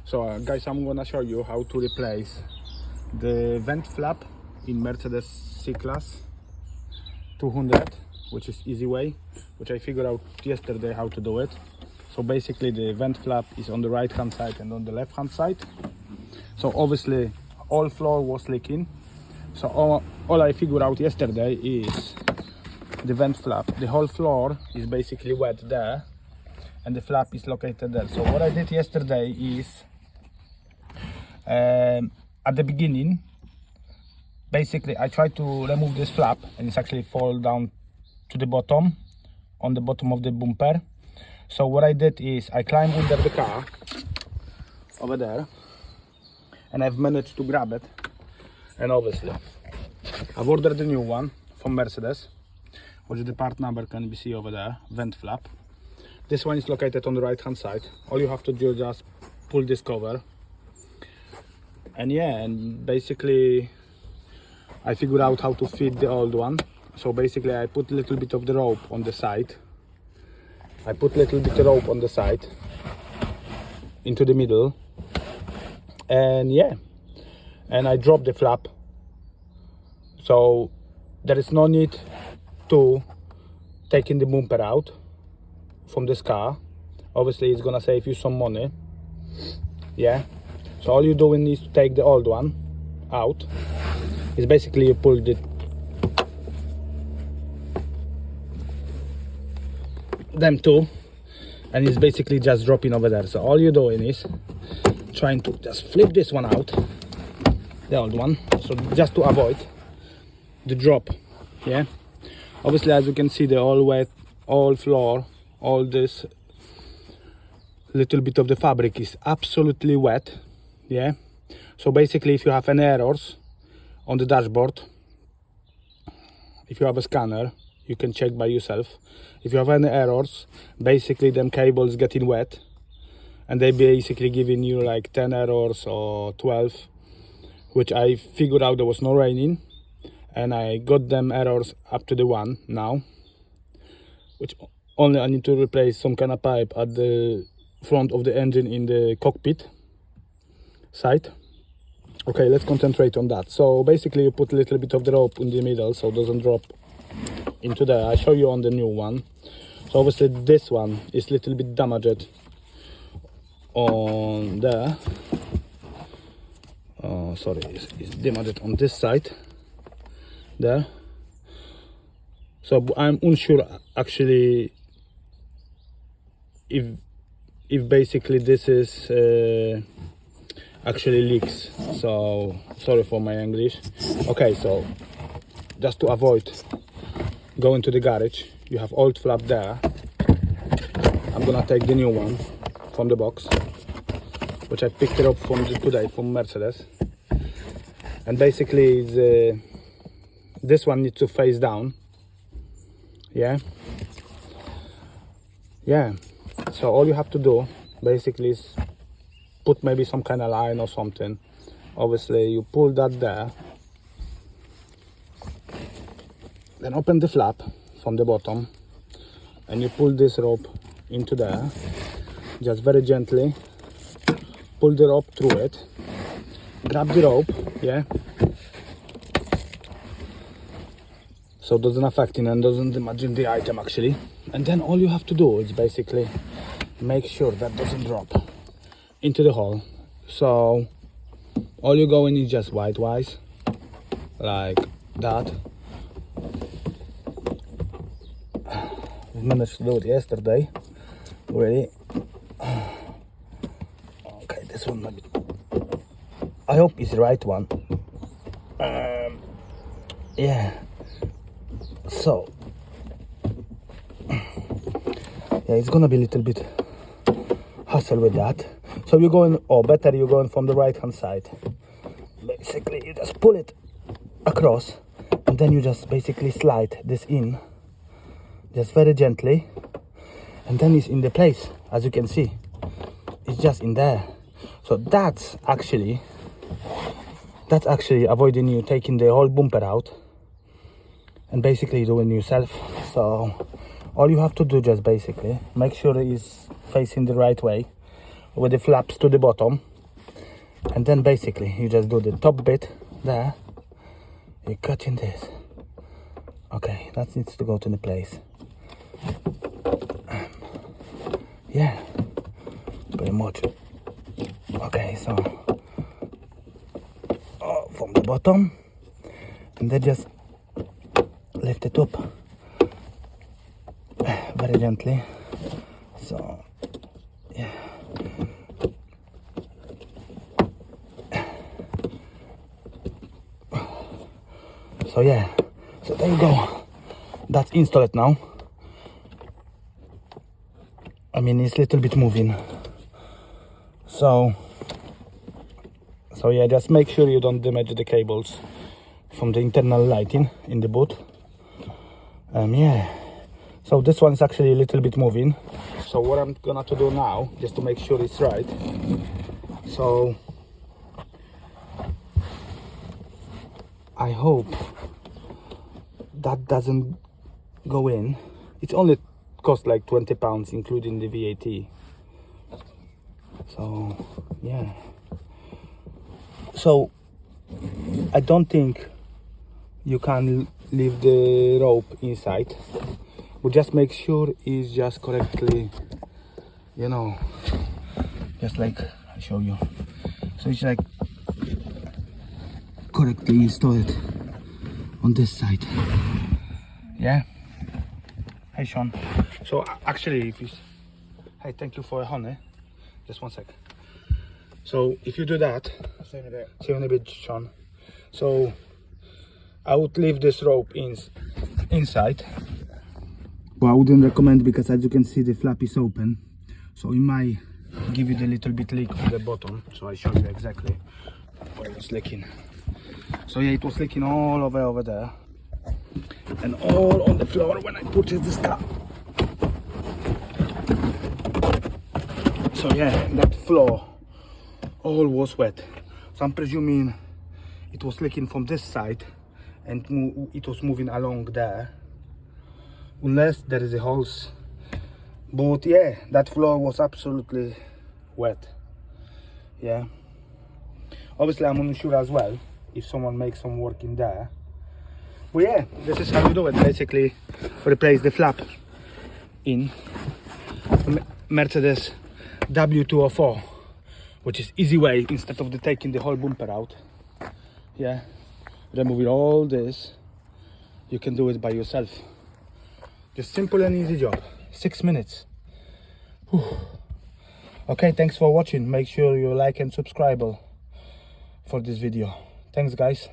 So guys, I'm gonna show you how to replace the vent flap in Mercedes C-Class 200, which is easy way, which I figured out yesterday how to do it. So basically the vent flap is on the right hand side and on the left hand side. So obviously all floor was leaking. So all I figured out yesterday is the vent flap. The whole floor is basically wet there and the flap is located there. So what I did yesterday is at the beginning, basically I tried to remove this flap and it's actually fall down to the bottom, on the bottom of the bumper. So what I did is I climbed under the car over there and I've managed to grab it, and obviously I've ordered a new one from Mercedes, which the part number can be seen over there, vent flap. This one is located on the right hand side. All you have to do is just pull this cover, and yeah, and basically I figured out how to fit the old one. So basically I put a little bit of the rope on the side. I put a little bit of rope on the side into the middle, and yeah, and I dropped the flap. So there is no need to taking the bumper out from this car. Obviously it's gonna save you some money. Yeah, so all you're doing is to take the old one out. It's basically you pull them two and it's basically just dropping over there. So all you're doing is trying to just flip this one out, the old one, so just to avoid the drop. Yeah, obviously as you can see, the all wet, all floor, all this little bit of the fabric is absolutely wet. Yeah, so basically if you have any errors on the dashboard, if you have a scanner, you can check by yourself. If you have any errors, basically them cables getting wet and they basically giving you like 10 errors or 12, which I figured out there was no raining, and I got them errors up to the one now, which only I need to replace some kind of pipe at the front of the engine in the cockpit side. Okay, let's concentrate on that. So basically you put a little bit of the rope in the middle so it doesn't drop into there. I show you on the new one. So obviously this one is a little bit damaged on there. Sorry, it's damaged on this side there. So I'm unsure actually if basically this is actually leaks. So sorry for my English. Okay, so just to avoid going to the garage, you have old flap there. I'm gonna take the new one from the box, which I picked it up from today from Mercedes, and basically this one needs to face down. Yeah, so all you have to do basically is put maybe some kind of line or something. Obviously you pull that there, then open the flap from the bottom and you pull this rope into there, just very gently pull the rope through it, grab the rope, yeah, so it doesn't affect it and doesn't damage the item actually. And then all you have to do is basically make sure that doesn't drop into the hole. So all you're going is just widewise like that. We managed to do it yesterday really. Okay, this one maybe, I hope it's the right one. Yeah, so yeah, it's gonna be a little bit hassle with that. So you're going, or better, you're going from the right hand side. Basically you just pull it across and then you just basically slide this in just very gently, and then it's in the place. As you can see, it's just in there. So that's actually avoiding you taking the whole bumper out and basically doing yourself. So all you have to do, just basically make sure it is facing the right way with the flaps to the bottom, And then basically you just do the top bit there, you cut in this. Okay, that needs to go to the place. Yeah, pretty much. Okay, so from the bottom, and then just lift it up very gently. So yeah. So yeah, so there you go. That's installed now. I mean, it's a little bit moving. So yeah, just make sure you don't damage the cables from the internal lighting in the boot. Yeah. So this one's actually a little bit moving. So what I'm gonna to do now, just to make sure it's right. So I hope that doesn't go in. It's only cost like £20 including the VAT. So yeah. So I don't think you can leave the rope inside, but just make sure it's just correctly, you know, just like I show you. So it's like correctly installed on this side. Yeah. Hey Sean. So actually, if you, hey, thank you for a honey. Just one sec. So if you do that, see you in a bit, Sean. So I would leave this rope inside, but I wouldn't recommend, because as you can see the flap is open, so it might give you the little bit leak on the bottom. So I show you exactly where it was leaking. So yeah, it was leaking all over there, and all on the floor when I purchased this car. So yeah, that floor all was wet. So I'm presuming it was leaking from this side and it was moving along there, unless there is a hose. But yeah, that floor was absolutely wet. Yeah, obviously I'm unsure as well if someone makes some work in there. But yeah, this is how you do it. Basically replace the flap in Mercedes W204, which is easy way. Instead of taking the whole bumper out, yeah, removing all this, you can do it by yourself. Just simple and easy job. 6 minutes. Whew. Okay, thanks for watching. Make sure you like and subscribe for this video. Thanks guys.